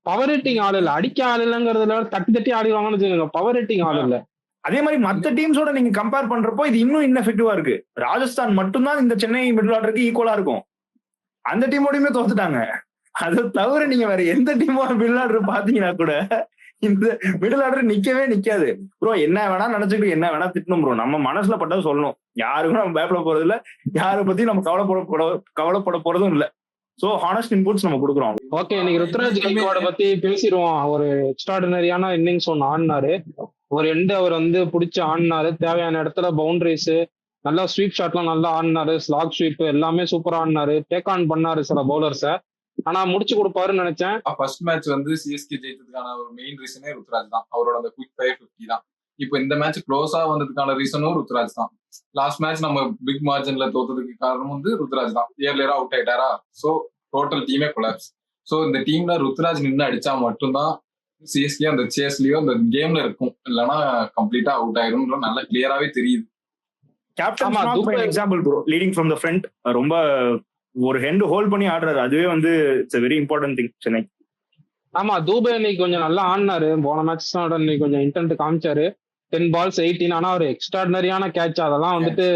பவர் ரேட்டிங் ஆள் இல்ல, அடிக்க ஆள் இல்லங்கிறதுல தட்டி தட்டி ஆடிவாங்கன்னு வச்சுக்கோங்க. பவர் ரேட்டிங் ஆள் இல்ல. அதே மாதிரி மத்த டீம்ஸோட நீங்க கம்பேர் பண்றப்போ இது இன்னும் இன்எஃபெக்டிவா இருக்கு. ராஜஸ்தான் மட்டும்தான் இந்த சென்னை மிடில் ஆர்டருக்கு ஈக்குவலா இருக்கும். அந்த டீமோடையுமே தோத்துட்டாங்க. அதை தவிர நீங்க வேற எந்த டீமோட மிடில் ஆர்டர் பாத்தீங்கன்னா கூட இந்த மிடில் ஆர்டர் நிக்கவே நிக்காது ப்ரோ. என்ன வேணா நினைச்சுக்கிட்டு என்ன வேணா திட்டணும் ப்ரோ. நம்ம மனசுல பட்டதை சொல்லணும். யாருக்கும் நம்ம பயப்பட போறது இல்ல, யாரை பத்தி நம்ம கவலைப்பட போறதும் இல்ல. சோ ஹானஸ்ட் இன்புட்ஸ் நம்ம கொடுக்குறோம். ஓகே, இன்னைக்கு ருத்ராஜ் கெய்க்வாட பத்தி பேசிடுவோம். ஒரு எக்ஸ்ட்ராடினரியான இன்னிங்ஸ் ஒன்று ஆடினாரு. ஒரு எண்டு அவர் வந்து பிடிச்சி ஆடினாரு. தேவையான இடத்துல பவுண்டரிஸ், நல்லா ஸ்வீப் ஷாட்லாம் நல்லா ஆடினாரு. ஸ்லாக் ஸ்வீப் எல்லாமே சூப்பரா ஆடினாரு. டேக் ஆன் பண்ணாரு சில பவுலர்ஸை. ஆனா முடிச்சு கொடுப்பாருன்னு நினைச்சேன். ஃபர்ஸ்ட் மேட்ச் வந்து சிஎஸ்கே ஜெயித்ததுக்கான ஒரு மெயின் ரீசனே ருத்ராஜ் தான். அவரோட அந்த குயிக் ஃபயர் 50 தான். இப்போ இந்த மேட்ச் க்ளோஸா வந்ததுக்கான ரீசனும் ருத்ராஜ் தான். லாஸ்ட் மேட்ச் நம்ம பிக் மார்ஜின்ல தோத்ததுக்கு காரணம் வந்து ருத்ராஜ் தான். இயர்லியரா அவுட் ஆயிட்டாரா, சோ டோட்டல் டீமே கொலாப்ஸ். சோ இந்த டீம்ல ருத்ராஜ் நின்று அடிச்சா மட்டும்தான் சிஎஸ்கே அந்த சேஸ்லயோ அந்த கேம்ல இருக்கும், இல்லைன்னா கம்ப்ளீட்டா அவுட் ஆயிரும். நல்லா கிளியராவே தெரியுது. Captain example bro, leading from the front ரொம்ப ஒரு ஹெண்ட் ஹோல்ட் பண்ணி ஆடுறாரு. அதுவே வந்து it's very important thing Chennai. ஆமா, தூபே இன்னைக்கு கொஞ்சம் நல்லா ஆடினாரு. போன மேட்ச் இன்னைக்கு கொஞ்சம் இன்டென்ட் காமிச்சாரு. 10 balls 18. ஆனா ஒரு எக்ஸ்ட்ராடினரியான கேட்ச். அதெல்லாம் வந்துட்டு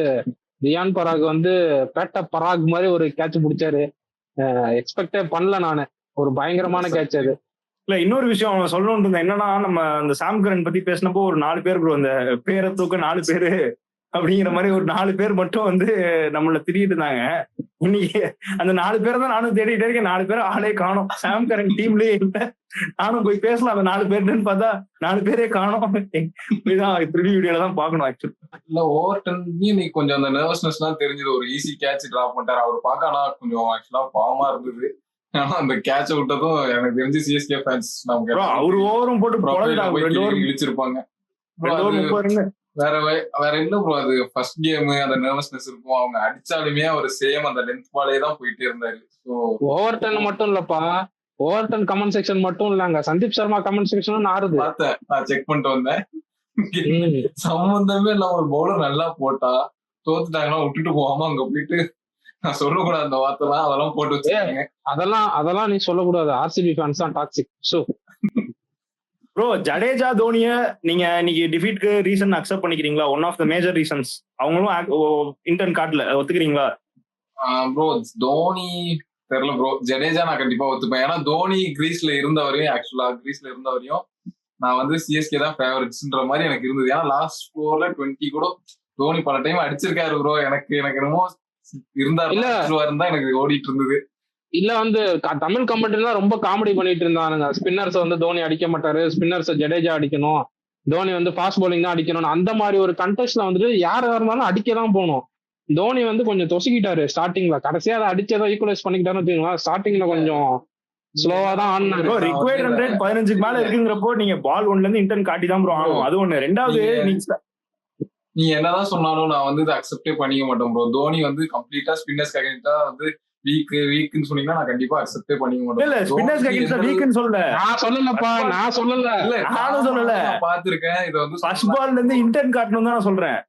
ரியான் பராக் வந்து பேட்ட பராக் மாதிரி ஒரு கேட்ச் பிடிச்சாரு. எக்ஸ்பெக்டே பண்ணல நானு. ஒரு பயங்கரமான கேட்ச் அது. இல்ல இன்னொரு விஷயம் அவன் சொல்லணும்னு இருந்தேன் என்னன்னா, நம்ம அந்த சாம் கரன் பத்தி பேசினப்போ ஒரு 4 பேர் ப்ரோ, அந்த பேரை தூக்க 4 பேரு அப்படிங்கிற மாதிரி ஒரு 4 பேர் மட்டும் வந்து நம்மள திட்டிட்டு இருந்தாங்க. இன்னைக்கு அந்த 4 பேரை தான் நானும் தேடிட்டே இருக்கேன். 4 பேரை ஆளே காணும். சாம் கரன் டீம்லயே இல்ல. நானும் போய் பேசலாம் அந்த 4 பேருன்னு பார்த்தா 4 பேரே காணும். இப்படிதான் ப்ரிவியூ வீடியோல தான் பாக்கணும் ஆக்சுவலி. இல்ல ஓவர்டன் நீ கொஞ்சம் அந்த நர்வஸ்னஸ் எல்லாம் தெரிஞ்சது. ஒரு ஈஸி கேட்ச் டிராப் பண்ணிட்டாரு. அவர் பார்க்க ஆனா கொஞ்சம் ஆக்சுவலா பாவமா இருந்தது. ஆனா அந்த கேட்ச விட்டதும் எனக்கு தெரிஞ்சு சிஎஸ்கே ஃபேன்ஸ் நமக்கு அவரு ஓவரும் போட்டு இழிச்சிருப்பாங்க. வேற என்ன ப்ரோ, அது ஃபர்ஸ்ட் கேம் அந்த நர்வஸ்னஸ் இருக்கும். அவங்க அடிச்சாலுமே அவர் சேம் அந்த லென்த் பாலே தான் போயிட்டே இருந்தாரு. ஓவர்டன் மட்டும் இல்லப்பா, ஓவர்டன் கமெண்ட் செக்ஷன் மட்டும் இல்லங்க, சந்தீப் சர்மா கமெண்ட் செக்ஷனும் நாறுது. பார்த்தேன், நான் செக் பண்ணிட்டு வந்தேன். சம்பந்தமே இல்ல, ஒரு பவுலர் நல்லா போட்டா தோத்துட்டாங்கன்னா விட்டுட்டு போகாம அங்க போயிட்டு நான் சொல்லக்கூடாது அந்த வார்த்தை தான், அதெல்லாம் போட்டு வச்சிருக்கேன். அதெல்லாம் நீ சொல்லக்கூடாது. ஆர்சிபி ஃபேன்ஸ் தான் டாக்ஸிக். சோ ப்ரோ, ஜடேஜா தோனிய நீங்க இன்னைக்கு டிஃபீட்க்கு ரீசன் அக்செப்ட் பண்ணிக்கிறீங்களா? One of the major reasons. அவங்களும் இன்டர்ன் கார்ட்ல ஒத்துக்கிறீங்களா? ப்ரோ தோனி தெரியல ப்ரோ. ஜடேஜா நான் கண்டிப்பா ஒத்துப்பேன். ஏன்னா தோனி கிரீஸ்ல இருந்தவரையும் நான் வந்து சிஎஸ்கே தான் ஃபேவரட்ஸ்ன்ற மாதிரி எனக்கு இருந்தது. ஏன்னா லாஸ்ட் 4ல 20 கூட தோனி பல டைம் அடிச்சிருக்காரு ப்ரோ. எனக்கு என்னமோ இருந்தா எனக்கு ஓடிட்டு இருந்தது. இல்ல வந்து தமிழ் கமெண்ட்ரி தான் ரொம்ப காமெடி பண்ணிட்டு இருந்தானுங்க. ஸ்பின்னர்ஸ் வந்து தோனி அடிக்க மாட்டாரு, ஸ்பின்னர்ஸ் ஜடேஜா அடிக்கணும், தோனி வந்து ஃபாஸ்ட் பவுலிங் தான் அடிக்கணும். அந்த மாதிரி ஒரு கண்டெஸ்ட்ல வந்துட்டு யாரா இருந்தாலும் அடிக்கதான் போகணும். தோனி வந்து கொஞ்சம் தொசிக்கிட்டாரு ஸ்டார்டிங்ல. கடைசியா அதை அடிச்சதா ஈக்குவலைஸ் பண்ணிக்கிட்டாருன்னு வச்சுக்கோங்களா. ஸ்டார்டிங்ல கொஞ்சம் ஸ்லோவா தான் ஆடினாரு. ரிக்வயர்ட் ரன் ரேட் 15க்கு மேல இருக்குங்கிறப்போ நீங்க பால் 1ல இருந்து இன்டர்ன் காட்டி தான் ப்ரோ ஆகும். அது ஒண்ணு. ரெண்டாவது நீ என்னதான் சொன்னாலும் நான் வந்து இதை அக்செப்டே பண்ணிக்க மாட்டேன் ப்ரோ. தோனி வந்து கம்ப்ளீட்டா ஸ்பின்னர்ஸ் அகைன்ஸ்டா வந்து வீக்னு சொன்னீங்கன்னா நான் கண்டிப்பா அக்செப்டே பண்ணிக்க மாட்டேன். இல்ல ஸ்பின்னர்ஸ் அகைன்ஸ்டா வீக்னு சொல்லல. நான் சொல்லலப்பா, நான் சொல்லல. இல்ல நானும் சொல்லல. பாத்துர்க்கேன். இது வந்து ஃபர்ஸ்ட் பால்ல இருந்து இன்டர்ன் காட்டணும் தான் நான் சொல்றேன்.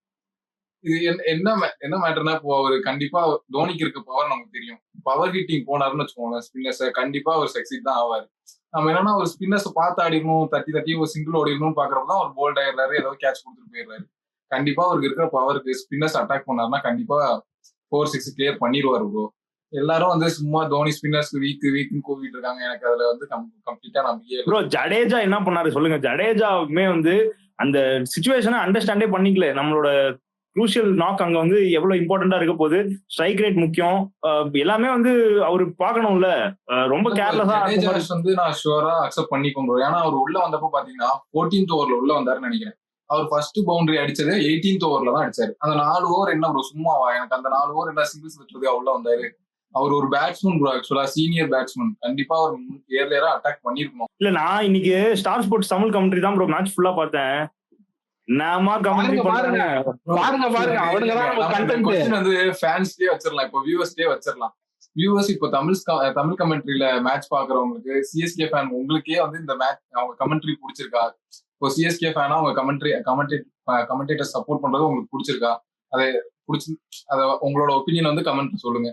இது என்ன மேட்டர்னா, இப்போ அவரு கண்டிப்பா தோனிக்கு இருக்க பவர் நமக்கு தெரியும். பவர் ஹிட்டிங் போனாருன்னு வச்சுக்கோங்களேன் ஸ்பின்னர்ஸ், கண்டிப்பா அவர் சக்சீட் தான் ஆவாரு. நம்ம என்னன்னா ஒரு ஸ்பின்னர்ஸ் பார்த்து ஆடிடணும், தட்டி ஒரு சிங்கிள் ஓடிடணும்னு பாக்குறப்பதான் அவர் போல்ட் ஆயிடுறாரு, ஏதோ கேட்ச் கொடுத்துட்டு போயிடுறாரு. கண்டிப்பா அவருக்கு இருக்கிற பவருக்கு ஸ்பின்னர்ஸ் அட்டாக் பண்ணாருன்னா கண்டிப்பா 4-6 கிளியர் பண்ணிடுவாரு ப்ரோ. எல்லாரும் வந்து சும்மா தோனி ஸ்பின்னர்ஸ் வீக்னு கூவிட்டு இருக்காங்க. எனக்கு அதுல வந்து கம்ப்ளீட்டா நம்பிக்கை ப்ரோ. ஜடேஜா என்ன பண்ணாரு சொல்லுங்க? ஜடேஜாவுமே வந்து அந்த சிச்சுவேஷனை அண்டர்ஸ்டாண்டே பண்ணிக்கல. நம்மளோட குரூஷியல் நாக் அங்க வந்து எவ்வளவு இம்பார்ட்டன்டா இருக்க போகுது. ஸ்ட்ரைக் ரேட் முக்கியம், எல்லாமே வந்து அவரு பாக்கணும்ல. ரொம்ப கேர்லெஸ்ஸா வந்து நான் ஷுவரா அக்செப்ட் பண்ணிக்கோம் ப்ரோ. ஏன்னா அவர் உள்ள வந்தப்போ பாத்தீங்கன்னா 14th ஓவர்ல உள்ள வந்தாருன்னு நினைக்கிறேன். அவர் ஃபர்ஸ்ட் பவுண்டரி அடிச்சது 18th ஓவர்ல தான் அடிச்சாரு. அந்த 4 ஓவர் என்ன ப்ரோ சும்மாவா? எனக்கு அந்த 4 ஓவர் என்ன சிங்கிள்ஸ் வச்சது உள்ள வந்தாரு. அவர் ஒரு பேட்ஸ்மேன் ப்ரோ, ஆக்சுவலா சீனியர் பேட்ஸ்மேன். கண்டிப்பா அவர் ஏர்லியரா அட்டாக் பண்ணிருக்கணும். இல்ல நான் இன்னைக்கு ஸ்டார் ஸ்போர்ட்ஸ் தமிழ் கமெண்ட்ரி தான் ப்ரோ மேட்ச் ஃபுல்லா பார்த்தேன். நாம கமெண்ட்ரி பாருங்க பண்றாங்க. பாருங்க அவனுங்க தான் நம்ம கண்டென்ட். கொஸ்டின் வந்து ஃபேன்ஸ்லயே வச்சிரலாம், இப்போ வியூவர்ஸ்லயே வச்சிரலாம். வியூவர்ஸ் இப்போ தமிழ் கமெண்ட்ரியில மேட்ச் பாக்குறவங்களுக்கு, சிஎஸ்கே ஃபேன் உங்களுக்கே வந்து இந்த மேட்ச் அவங்க கமெண்ட்ரி பிடிச்சிருக்கா? இப்போ சிஎஸ்கே ஃபேனா அவங்க கமெண்டேட்டர் சப்போர்ட் பண்றது உங்களுக்கு பிடிச்சிருக்கா? அதை பிடிச்சி அத உங்களோட ஒப்பீனியன் வந்து கமெண்ட் சொல்லுங்க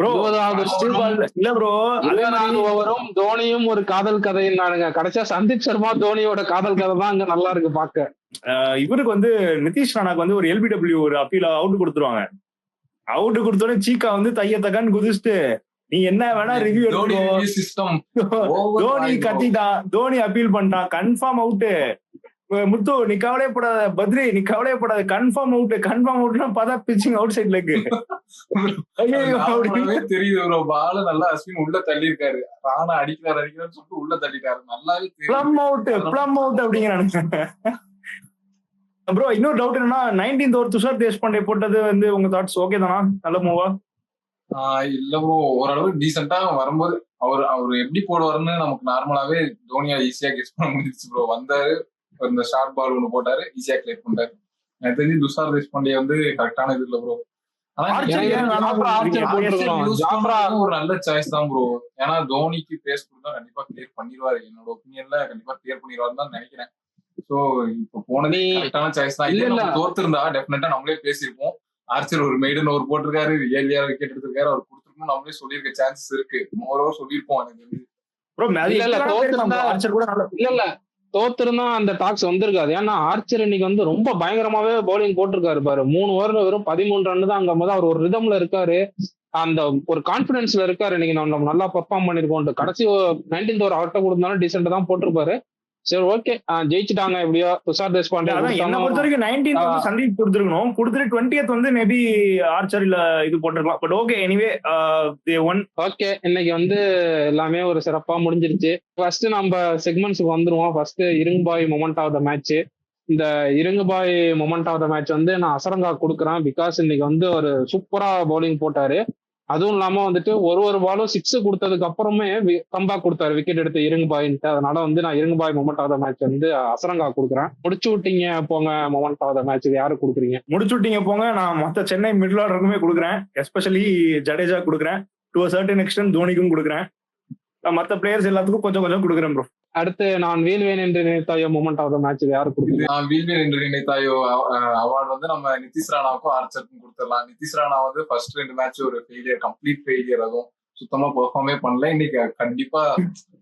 ப்ரோ. 20வது இல்ல ப்ரோ, 20வது ஓவரும் தோனியும் ஒரு காதல் கதைன்னானுங்க. கடைசியா சந்தீப் சர்மா தோனியோட காதல் கதை தான் அங்க நல்லா இருக்கு பாக்க. இவருக்கு வந்து நிதிஷ் ராணாக்கு வந்து ஒரு எல்பிடபிள்யூ ஒரு அப்பீல் அவுட் கொடுத்துருவாங்க. அவுட் கொடுத்தோடனே சீக்கா வந்து தையத்தக்கான்னு குதிச்சுட்டு நீ என்ன வேணா ரிவ்யூ எடுத்துக்கோ, சிஸ்டம் தோனி கத்திட்டான், தோனி அப்பீல் பண்ணிட்டான், கன்ஃபார்ம் அவுட்டு. முத்து நீ கவலைப்படாத, பத்ரி நீ கவலைப்படாத, கன்ஃபார்ம் அவுட்னா பார்த்தா பிச்சிங் அவுட் சைட் லெக். தெரியுது ப்ரோ, பால நல்லா அஸ்வின் உள்ள தள்ளி இருக்காரு, ராணா அடிக்கிறாருன்னு சொல்லிட்டு உள்ள தள்ளிட்டாரு. நல்லாவே பிளம் அவுட் அப்படிங்கிறானுங்க. ப்ரோ இன்னொரு டவுட் என்னன்னா, 19th ஓவர் துஷார் தேஷ்பாண்டே போட்டது வந்து உங்க தாட்ஸ் ஓகே தானா? நல்ல மூவா? இல்ல ப்ரோ, ஓரளவு டீசெண்டா வரும்போது அவர் எப்படி போடுவாருன்னு நமக்கு நார்மலாவே தோனியா ஈஸியா கெஸ் பண்ண முடிஞ்சிச்சு ப்ரோ. வந்தாரு, இந்த ஷார்ட் பால் ஒண்ணு போட்டாரு, ஈஸியா கிளியர் பண்ணாரு. எனக்கு தெரிஞ்சு துஷார் தேஷ்பாண்டே வந்து கரெக்டான இது இல்ல ப்ரோ. ஒரு நல்ல சாய்ஸ் தான் ப்ரோ. ஏன்னா தோனிக்கு பேஸ் கொடுத்தா கண்டிப்பா கிளியர் பண்ணிடுவாரு. என்னோட ஒப்பீனியன்ல கண்டிப்பா கிளியர் பண்ணிடுவாருன்னு தான் நினைக்கிறேன். சோ இப்ப போனதே கரெக்டான சாய்ஸ் தான். இதே நம்ம தோர்த்திருந்தா டெஃபினட்டா நம்மளே பேசியிருப்போம். ஆர்ச்சர் ஒரு மெய்டன் ஓவர் போட்டிருக்காரு, ஏர்லியா விக்கெட் எடுத்திருக்காரு, அவர் கொடுத்துருக்கணும் நம்மளே சொல்லியிருக்க சான்சஸ் இருக்கு. ஓவரோவர் சொல்லியிருப்போம். எனக்கு இல்ல தோத்துருந்தா அந்த டாக்ஸ் வந்திருக்காது. ஏன்னா ஆர்ச்சர் இன்னைக்கு வந்து ரொம்ப பயங்கரமாவே பவுலிங் போட்டிருக்காரு பாரு. 3 ஓவர்ல வெறும் 13 ரன் தான். அங்க போது அவர் ஒரு ரிதம்ல இருக்காரு, அந்த ஒரு கான்பிடன்ஸ்ல இருக்காரு. இன்னைக்கு நம்ம நல்லா பெர்ஃபார்ம் பண்ணிருக்கோம். கடைசி 19th ஓவர் அவர்கிட்ட கொடுத்தாலும் டீசென்ட் தான் போட்டிருப்பாரு. சரி ஓகே, ஜெயிச்சுட்டாங்க எப்படியோ. துஷார் தேஷ்பாண்டே என்ன பொறுத்த வரைக்கும் 19th வந்து சந்தீப் கொடுத்துருக்கணும், கொடுத்துட்டு 20th வந்து மேபி ஆர்ச்சர் இல்ல இது போட்டிருக்கலாம். But okay, anyway okay. இன்னைக்கு வந்து எல்லாமே ஒரு சிறப்பா முடிஞ்சிருச்சு. ஃபர்ஸ்ட் நம்ம செக்மெண்ட்ஸ்க்கு வந்துருவோம். ஃபர்ஸ்ட் இருங்குபாய் மொமெண்ட் ஆஃப் த மேட்ச். இந்த இருங்குபாய் மொமெண்ட் ஆஃப் த மேட்ச் வந்து நான் அசரங்கா கொடுக்குறேன். பிகாஸ் இன்னைக்கு வந்து ஒரு சூப்பரா பவுலிங் போட்டாரு. அதுவும் இல்லாம வந்துட்டு ஒரு பாலும் 6 கொடுத்ததுக்கு அப்புறமே கம்பேக் கொடுத்தாரு விக்கெட் எடுத்து இருங்குபாயின்ட்டு. அதனால வந்து நான் இருங்குபாய் மொமெண்ட் ஆஃப் த மேட்ச் வந்து அசரங்கா கொடுக்குறேன். முடிச்சு விட்டீங்க போங்க மொமெண்ட் ஆஃப் த மேட்ச் யாரு கொடுக்குறீங்க? முடிச்சு விட்டீங்க போங்க, நான் மொத்த சென்னை மிடில் ஆர்டருக்குமே கொடுக்குறேன். எஸ்பெஷலி ஜடேஜா கொடுக்குறேன், டு அ சர்டன் எக்ஸ்டென்ட் தோனிக்கும் கொடுக்குறேன், மற்ற பிளேயர்ஸ் எல்லாத்துக்கும் கொஞ்சம் கொஞ்சம் கொடுக்குறேன் ப்ரோ. அடுத்து நான் வீல்வேன் என்று நினைத்தாயோ மொமெண்ட் ஆஃப் த மேட்ச் யாரு கொடுக்குறீங்க? வீல்வேன் என்று நினைத்தாயோ அவார்டு வந்து நம்ம நிதிஷ் ராணாவுக்கும் ஆர்ச்சருக்கும் கொடுத்துடலாம். நிதிஷ் ராணா வந்து ஃபர்ஸ்ட் 2 மேட்ச் ஒரு ஃபெயிலியர், கம்ப்ளீட் ஃபெயிலியர். அதுவும் சுத்தமா பெர்ஃபார்மே பண்ணல. இன்னைக்கு கண்டிப்பா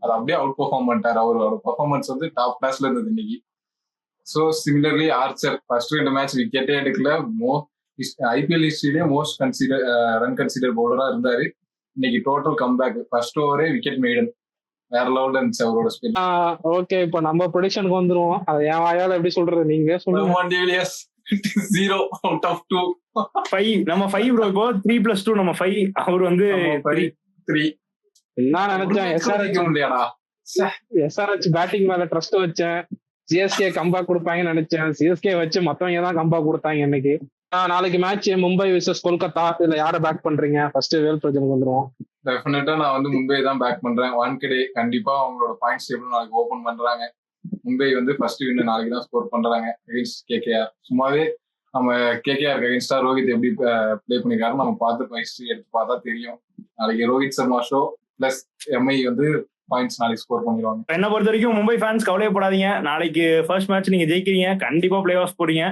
அதை அப்படியே அவுட் பெர்ஃபார்ம் பண்ணிட்டாரு. அவரோட பெர்ஃபார்மன்ஸ் வந்து டாப் கிளாஸ்ல இருந்தது இன்னைக்கு. So similarly Archer first 2 match விக்கெட்டே எடுக்கல. ஐபிஎல் ஹிஸ்டரியிலே மோஸ்ட் ரன் கன்சிடர் பவுலரா இருந்தாரு. இன்னைக்கு டோட்டல் கம்பேக், ஃபர்ஸ்ட் ஓவரே விக்கெட் மெய்டன், வேற லெவல்ல இருந்துச்சு அவரோட ஸ்பின். ஓகே, இப்போ நம்ம ப்ரெடிக்ஷனுக்கு வந்துருவோம். அது என் வாயால எப்படி சொல்றது, நீங்க சொல்லுங்க. 0 out of 2. 5 நம்ம 5 ப்ரோ. இப்போ 3+2 நம்ம 5. அவர் வந்து 3. நான் நினைச்சேன் எஸ்ஆர்ஹெச் பேட்டிங் மேல ட்ரஸ்ட் வச்சேன். சிஎஸ்கே கம்பேக் கொடுப்பாங்கன்னு நினைச்சேன். சிஎஸ்கே வச்சு மத்தவங்க தான் கம்பேக் கொடுத்தாங்க இன்னைக்கு. நாளைக்கு மேட்ச் மும்பை விசஸ் கொல்கத்தா. இதுல யாரை பேக் பண்றீங்க? ஃபர்ஸ்ட் வேல் பிரச்சனைக்கு வந்துருவோம். டெஃபினட்டா நான் வந்து மும்பை தான் பேக் பண்றேன். வான்கடே கண்டிப்பா அவங்களோட பாயிண்ட்ஸ் டேபிள் நாளைக்கு ஓபன் பண்றாங்க. மும்பை வந்து ஃபர்ஸ்ட் வின் நாளைக்கு தான் ஸ்கோர் பண்றாங்க அகைன்ஸ்ட் கேகேஆர். சும்மாவே நம்ம கேகேஆர் அகைன்ஸ்டா ரோஹித் எப்படி பிளே பண்ணிருக்காரு நம்ம பார்த்து ஹிஸ்டரி எடுத்து பார்த்தா தெரியும். நாளைக்கு Rohit Sharma show plus Mi வந்து பாயிண்ட்ஸ் நாளைக்கு ஸ்கோர் பண்ணிடுவாங்க. என்ன பொறுத்த வரைக்கும் மும்பை ஃபேன்ஸ் கவலையப்படாதீங்க. நாளைக்கு ஃபர்ஸ்ட் மேட்ச் நீங்க ஜெயிக்கிறீங்க, கண்டிப்பா பிளே ஆஃப் போறீங்க.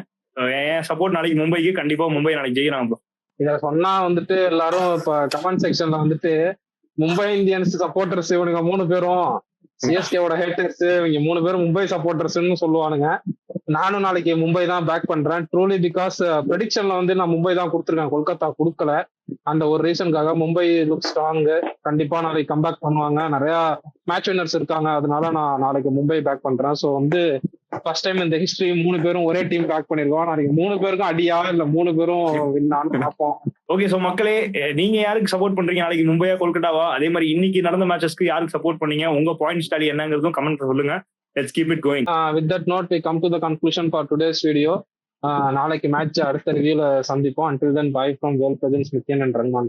என் சப்போர்ட் நாளைக்கு மும்பைக்கு. கண்டிப்பா மும்பை நாளைக்கு ஜெயிக்கிறாங்க ப்ரோ. இத சொன்னா வந்துட்டு எல்லாரும் இப்ப கமெண்ட் செக்ஷன்ல வந்துட்டு மும்பை இந்தியன்ஸ் சப்போர்ட்டர்ஸ் இவனுங்க 3 பேரும் சிஎஸ்கேவோட ஹேட்டர்ஸ், இவங்க 3 பேரும் மும்பை சப்போர்ட்டர்ஸ்ன்னு சொல்லுவானுங்க. நானும் நாளைக்கு மும்பை தான் பேக் பண்றேன். ட்ரூலி பிகாஸ் ப்ரெடிக்ஷன்ல வந்து நான் மும்பை தான் கொடுத்துருக்கேன், கொல்கத்தா கொடுக்கல. அந்த ஒரு ரீசனுக்காக மும்பை லுக் ஸ்ட்ராங். கண்டிப்பா நாளைக்கு கம்பேக் பண்ணுவாங்க. நிறைய மேட்ச் வின்னர்ஸ் இருக்காங்க. அதனால நான் நாளைக்கு மும்பை பேக் பண்றேன். ஸோ வந்து ஃபர்ஸ்ட் டைம் இந்த ஹிஸ்டரி 3 பேரும் ஒரே டீம் பேக் பண்ணிருக்கோம். நாளைக்கு 3 பேருக்கும் அடியா இல்ல 3 பேரும் வின்னான்னு பார்ப்போம். ஓகே, ஸோ மக்களே, நீங்க யாருக்கு சப்போர்ட் பண்றீங்க நாளைக்கு, மும்பையா கொல்கட்டாவா? அதே மாதிரி இன்னைக்கு நடந்த மேட்சஸ்க்கு யாருக்கு சப்போர்ட் பண்ணீங்க, உங்க பாயிண்ட்ஸ் டாலி என்னங்கிறதும் கமெண்ட் சொல்லுங்க. Let's keep it going. With that note, we come to the conclusion for today's video. நாளைக்கு மேட்ச் அடுத்த ரிவ்யூல சந்திப்போம். Until then, bye from Well Presents, Nityan and Ranman.